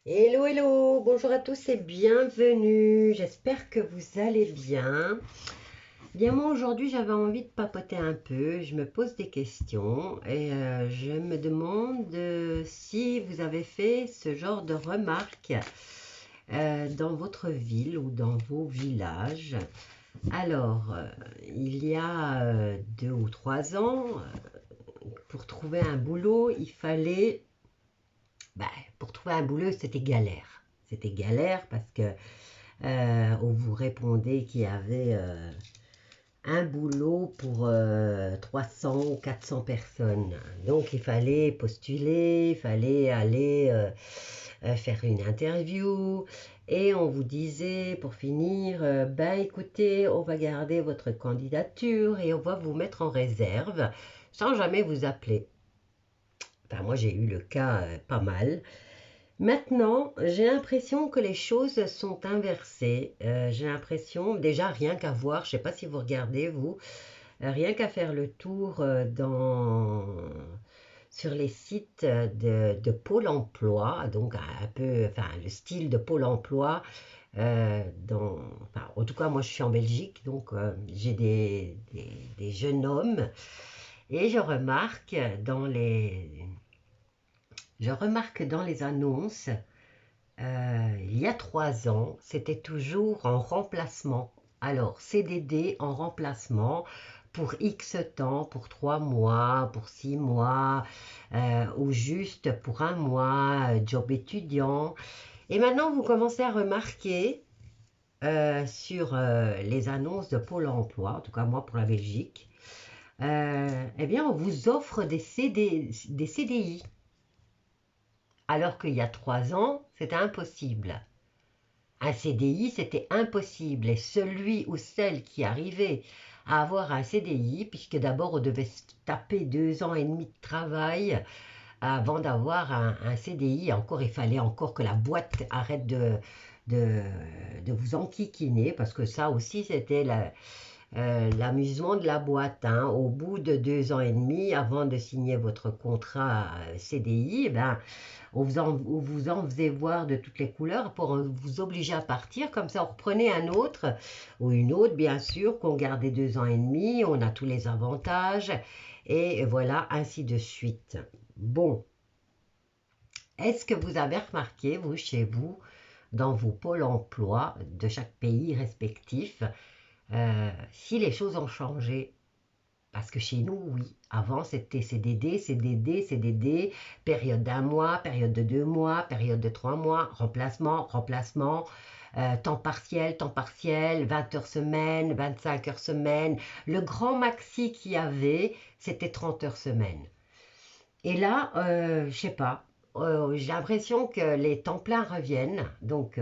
Hello, hello, bonjour à tous et bienvenue. J'espère que vous allez bien. Bien, moi aujourd'hui j'avais envie de papoter un peu. Je me pose des questions et je me demande si vous avez fait ce genre de remarques dans votre ville ou dans vos villages. Alors, il y a 2 ou 3 ans, pour trouver un boulot, il fallait bah, pour trouver un boulot, c'était galère. C'était galère parce que on vous répondait qu'il y avait un boulot pour 300 ou 400 personnes. Donc il fallait postuler, il fallait aller faire une interview. Et on vous disait pour finir, ben écoutez, on va garder votre candidature et on va vous mettre en réserve sans jamais vous appeler. Enfin, moi j'ai eu le cas pas mal. Maintenant, j'ai l'impression que les choses sont inversées. J'ai l'impression, déjà rien qu'à voir, je ne sais pas si vous regardez vous, rien qu'à faire le tour sur les sites de Pôle emploi, donc un peu, enfin le style de Pôle emploi. Enfin, en tout cas, moi je suis en Belgique, donc j'ai des jeunes hommes et je remarque dans les annonces. Il y a 3 ans, c'était toujours en remplacement. Alors, CDD en remplacement pour X temps, pour 3 mois, pour 6 mois, ou juste pour un mois, job étudiant. Et maintenant, vous commencez à remarquer sur les annonces de Pôle emploi, en tout cas moi pour la Belgique, eh bien, on vous offre des CDI. Alors qu'il y a 3 ans, c'était impossible. Un CDI, c'était impossible. Et celui ou celle qui arrivait à avoir un CDI, puisque d'abord on devait se taper 2 ans et demi de travail avant d'avoir un CDI, encore il fallait encore que la boîte arrête de, de vous enquiquiner, parce que ça aussi c'était l'amusement de la boîte. Hein. Au bout de 2 ans et demi, avant de signer votre contrat CDI, ben, on vous en faisait voir de toutes les couleurs pour vous obliger à partir. Comme ça, on reprenait un autre ou une autre, bien sûr, qu'on gardait 2 ans et demi. On a tous les avantages. Et voilà, ainsi de suite. Bon, est-ce que vous avez remarqué, vous, chez vous, dans vos pôles emploi de chaque pays respectif, si les choses ont changé? Parce que chez nous, oui. Avant, c'était CDD, CDD, CDD, période d'1 mois, période de 2 mois, période de 3 mois, remplacement, remplacement, temps partiel, 20 heures semaine, 25 heures semaine. Le grand maxi qu'il y avait, c'était 30 heures semaine. Et là, je sais pas, j'ai l'impression que les temps pleins reviennent, donc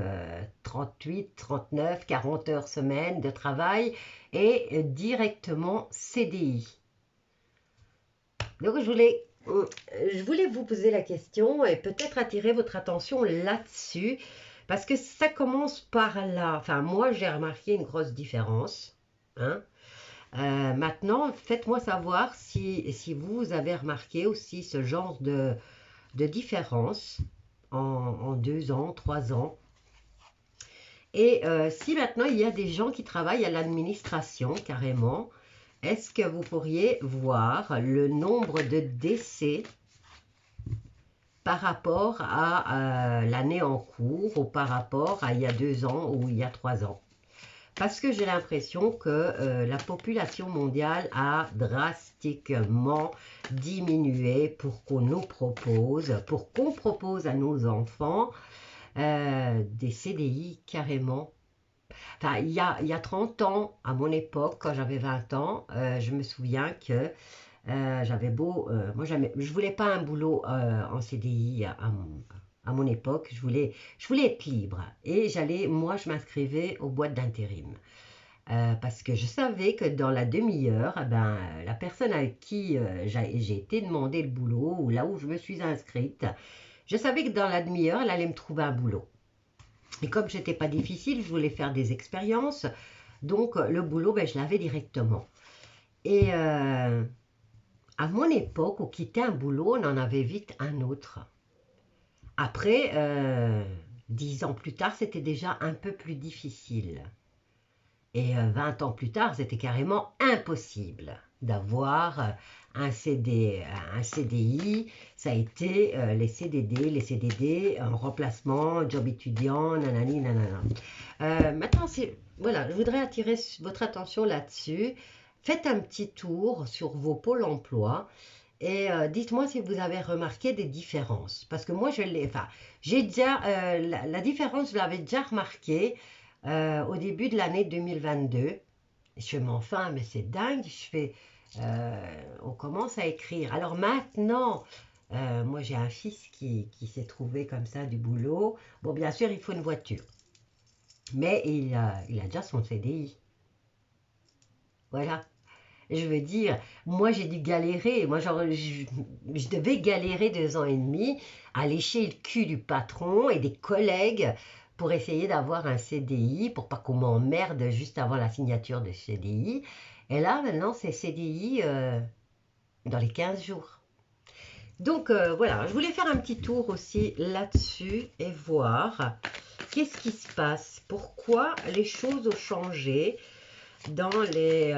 38, 39, 40 heures semaine de travail et directement CDI. Donc je voulais vous poser la question et peut-être attirer votre attention là-dessus, parce que ça commence par là. Enfin, moi, j'ai remarqué une grosse différence. Hein. Maintenant, faites-moi savoir si vous avez remarqué aussi ce genre de différence en 2 ans, 3 ans. Et si maintenant il y a des gens qui travaillent à l'administration carrément, est-ce que vous pourriez voir le nombre de décès par rapport à l'année en cours ou par rapport à il y a 2 ans ou il y a 3 ans? Parce que j'ai l'impression que la population mondiale a drastiquement diminué pour qu'on propose à nos enfants des CDI carrément. Enfin, il y a 30 ans, à mon époque, quand j'avais 20 ans, je me souviens que j'avais beau... moi, je voulais pas un boulot en CDI à mon époque. Je voulais être libre. Et moi, je m'inscrivais aux boîtes d'intérim. Parce que je savais que dans la demi-heure, eh ben, la personne avec qui j'ai été demander le boulot, ou là où je me suis inscrite, je savais que dans la demi-heure, elle allait me trouver un boulot. Et comme je n'étais pas difficile, je voulais faire des expériences. Donc, le boulot, ben, je l'avais directement. Et à mon époque, on quittait un boulot, on en avait vite un autre. Après, 10 ans plus tard, c'était déjà un peu plus difficile. Et 20 ans plus tard, c'était carrément impossible d'avoir un CDI. Ça a été les CDD, un remplacement, job étudiant, nanani, nanana. Maintenant, voilà, je voudrais attirer votre attention là-dessus. Faites un petit tour sur vos pôles emploi et dites-moi si vous avez remarqué des différences. Parce que moi, j'ai déjà, la différence, je l'avais déjà remarquée au début de l'année 2022. Je fais, mais enfin, mais c'est dingue. On commence à écrire. Alors maintenant, moi j'ai un fils qui s'est trouvé comme ça du boulot. Bon, bien sûr, il faut une voiture. Mais il a déjà son CDI. Voilà. Je veux dire, moi j'ai dû galérer. Moi, genre, je devais galérer 2 ans et demi à lécher le cul du patron et des collègues pour essayer d'avoir un CDI, pour pas qu'on m'emmerde juste avant la signature de CDI. Et là, maintenant, c'est CDI dans les 15 jours. Donc voilà, je voulais faire un petit tour aussi là-dessus et voir qu'est-ce qui se passe, pourquoi les choses ont changé dans les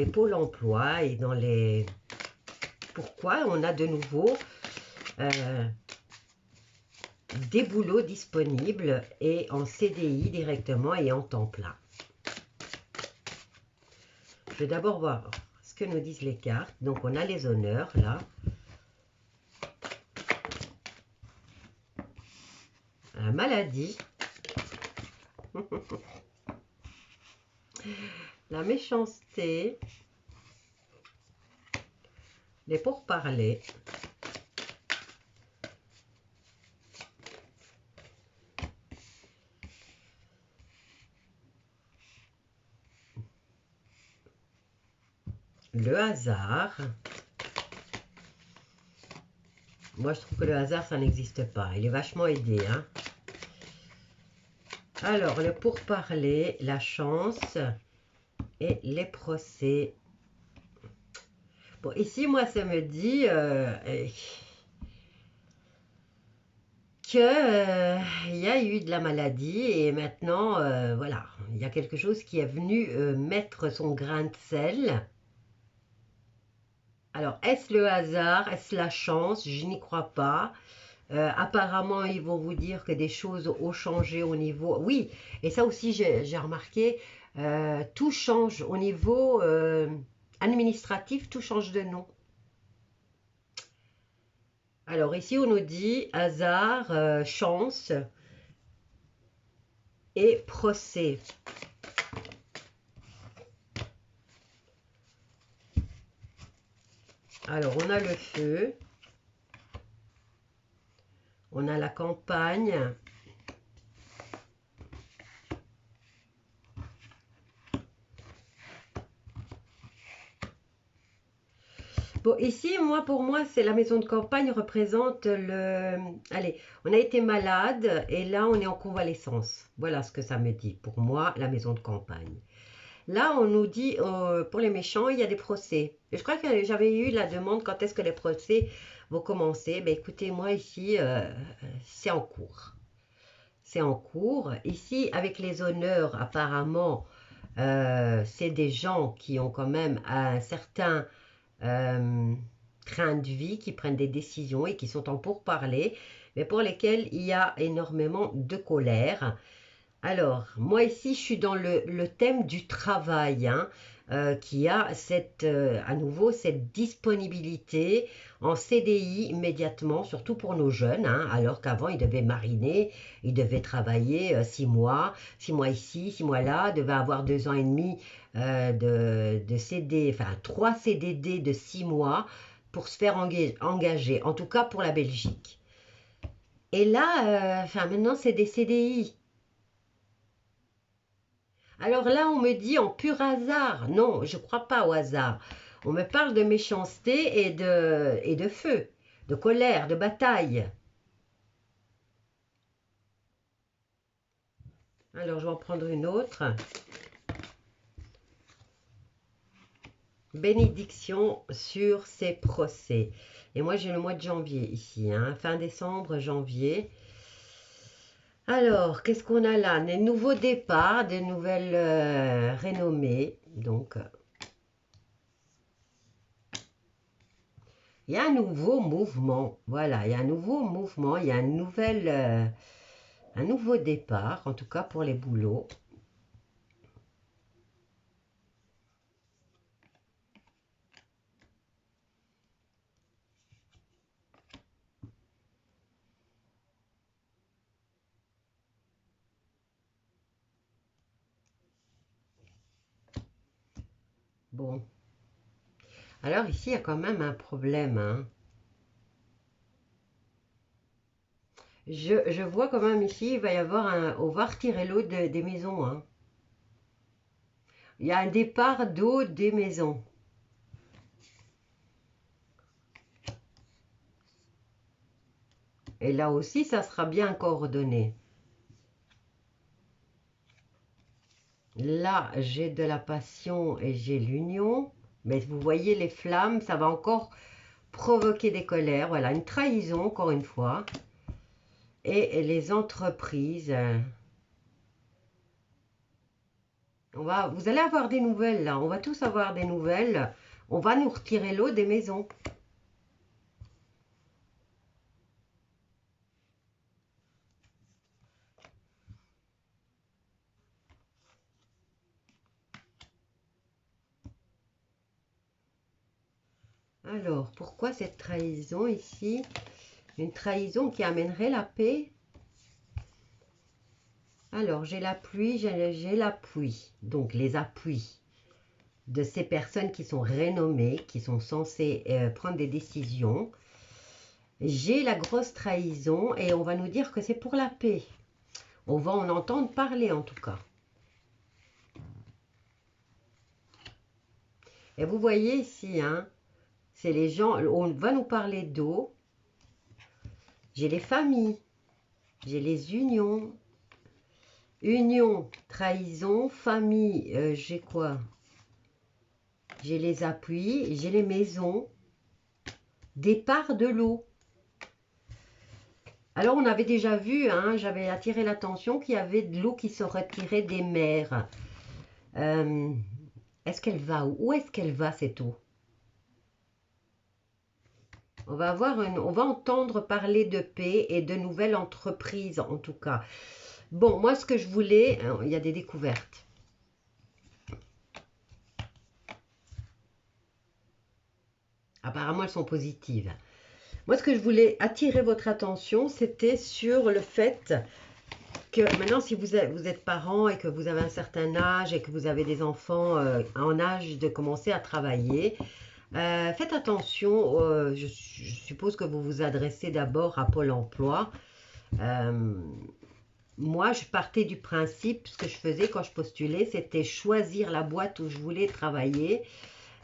pôles emploi et pourquoi on a de nouveau des boulots disponibles et en CDI directement et en temps plein. Je vais d'abord voir ce que nous disent les cartes. Donc on a les honneurs là. La maladie. La méchanceté. Les pourparlers. Le hasard. Moi, je trouve que le hasard, ça n'existe pas. Il est vachement aidé, hein. Alors, le pourparler, la chance et les procès. Bon, ici, moi, ça me dit qu'il y a eu de la maladie et maintenant, voilà, il y a quelque chose qui est venu mettre son grain de sel. Alors, est-ce le hasard? Est-ce la chance? Je n'y crois pas. Apparemment, ils vont vous dire que des choses ont changé au niveau... Oui, et ça aussi, j'ai remarqué, tout change au niveau administratif, tout change de nom. Alors ici, on nous dit hasard, chance et procès. Alors, on a le feu. On a la campagne. Bon, ici, pour moi, c'est la maison de campagne représente le... Allez, on a été malade et là, on est en convalescence. Voilà ce que ça me dit. Pour moi, la maison de campagne. Là, on nous dit, pour les méchants, il y a des procès. Et je crois que j'avais eu la demande quand est-ce que les procès vont commencer. Ben, écoutez, moi, ici, c'est en cours. C'est en cours. Ici, avec les honneurs, apparemment, c'est des gens qui ont quand même un certain train de vie, qui prennent des décisions et qui sont en pourparlers, mais pour lesquels il y a énormément de colère. Alors, moi ici, je suis dans le thème du travail, hein, qui a à nouveau cette disponibilité en CDI immédiatement, surtout pour nos jeunes, hein, alors qu'avant, ils devaient mariner, ils devaient travailler 6 mois, 6 mois ici, 6 mois là, devaient avoir 2 ans et demi de CD, enfin 3 CDD de 6 mois pour se faire engager, en tout cas pour la Belgique. Et là, maintenant, c'est des CDI. Alors là, on me dit en pur hasard. Non, je ne crois pas au hasard. On me parle de méchanceté et de feu, de colère, de bataille. Alors, je vais en prendre une autre. Bénédiction sur ces procès. Et moi, j'ai le mois de janvier ici, hein, fin décembre, janvier. Alors, qu'est-ce qu'on a là? Des nouveaux départs, des nouvelles renommées. Donc, il y a un nouveau mouvement. Voilà, il y a un nouveau mouvement, il y a un nouveau départ, en tout cas pour les boulots. Bon, alors ici, il y a quand même un problème, hein. Je vois quand même ici, il va y avoir on va retirer l'eau des maisons, hein. Il y a un départ d'eau des maisons. Et là aussi, ça sera bien coordonné. Là, j'ai de la passion et j'ai l'union. Mais vous voyez, les flammes, ça va encore provoquer des colères. Voilà, une trahison, encore une fois. Et les entreprises. Vous allez avoir des nouvelles, là. On va tous avoir des nouvelles. On va nous retirer l'eau des maisons. Alors, pourquoi cette trahison ici? Une trahison qui amènerait la paix? Alors, j'ai la pluie, j'ai l'appui. Donc, les appuis de ces personnes qui sont renommées, qui sont censées prendre des décisions. J'ai la grosse trahison et on va nous dire que c'est pour la paix. On va en entendre parler en tout cas. Et vous voyez ici, hein, c'est les gens, on va nous parler d'eau. J'ai les familles, j'ai les unions. Union, trahison, famille, j'ai quoi? J'ai les appuis, j'ai les maisons. Départ de l'eau. Alors, on avait déjà vu, hein, j'avais attiré l'attention qu'il y avait de l'eau qui se retirait des mers. Est-ce qu'elle va où? Où est-ce qu'elle va cette eau? On va entendre parler de paix et de nouvelles entreprises en tout cas. Bon, moi ce que je voulais, il y a des découvertes. Apparemment elles sont positives. Moi ce que je voulais attirer votre attention, c'était sur le fait que maintenant si vous êtes parent et que vous avez un certain âge et que vous avez des enfants en âge de commencer à travailler, faites attention, je suppose que vous vous adressez d'abord à Pôle emploi. Moi, je partais du principe, ce que je faisais quand je postulais, c'était choisir la boîte où je voulais travailler.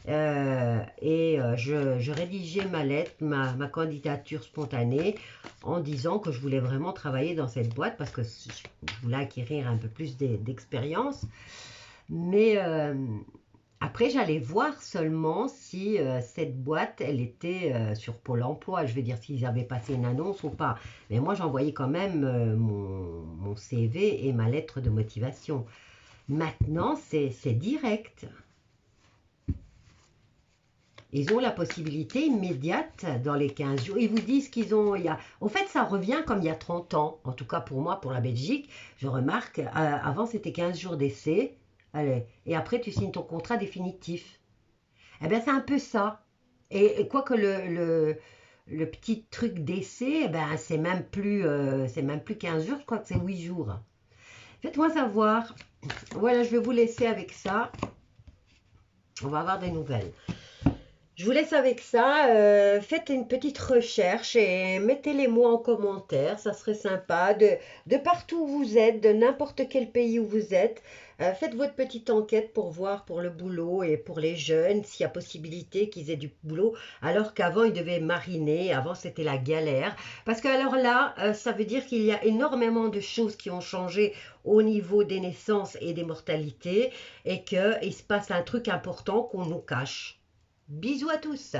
Je rédigeais ma lettre, ma candidature spontanée en disant que je voulais vraiment travailler dans cette boîte parce que je voulais acquérir un peu plus d'expérience. Mais après, j'allais voir seulement si cette boîte, elle était sur Pôle emploi. Je veux dire, s'ils avaient passé une annonce ou pas. Mais moi, j'envoyais quand même mon CV et ma lettre de motivation. Maintenant, c'est direct. Ils ont la possibilité immédiate dans les 15 jours. Ils vous disent qu'ils ont... En fait, ça revient comme il y a 30 ans. En tout cas, pour moi, pour la Belgique, je remarque, avant, c'était 15 jours d'essai. Allez, et après, tu signes ton contrat définitif. Eh bien, c'est un peu ça. Et quoique le petit truc d'essai, eh ben, c'est même plus 15 jours, je crois que c'est 8 jours. Faites-moi savoir. Voilà, je vais vous laisser avec ça. On va avoir des nouvelles. Je vous laisse avec ça. Faites une petite recherche et mettez les mots en commentaire. Ça serait sympa. De partout où vous êtes, de n'importe quel pays où vous êtes. Faites votre petite enquête pour voir pour le boulot et pour les jeunes s'il y a possibilité qu'ils aient du boulot. Alors qu'avant, ils devaient mariner. Avant, c'était la galère. Parce que alors là, ça veut dire qu'il y a énormément de choses qui ont changé au niveau des naissances et des mortalités. Et qu'il se passe un truc important qu'on nous cache. Bisous à tous!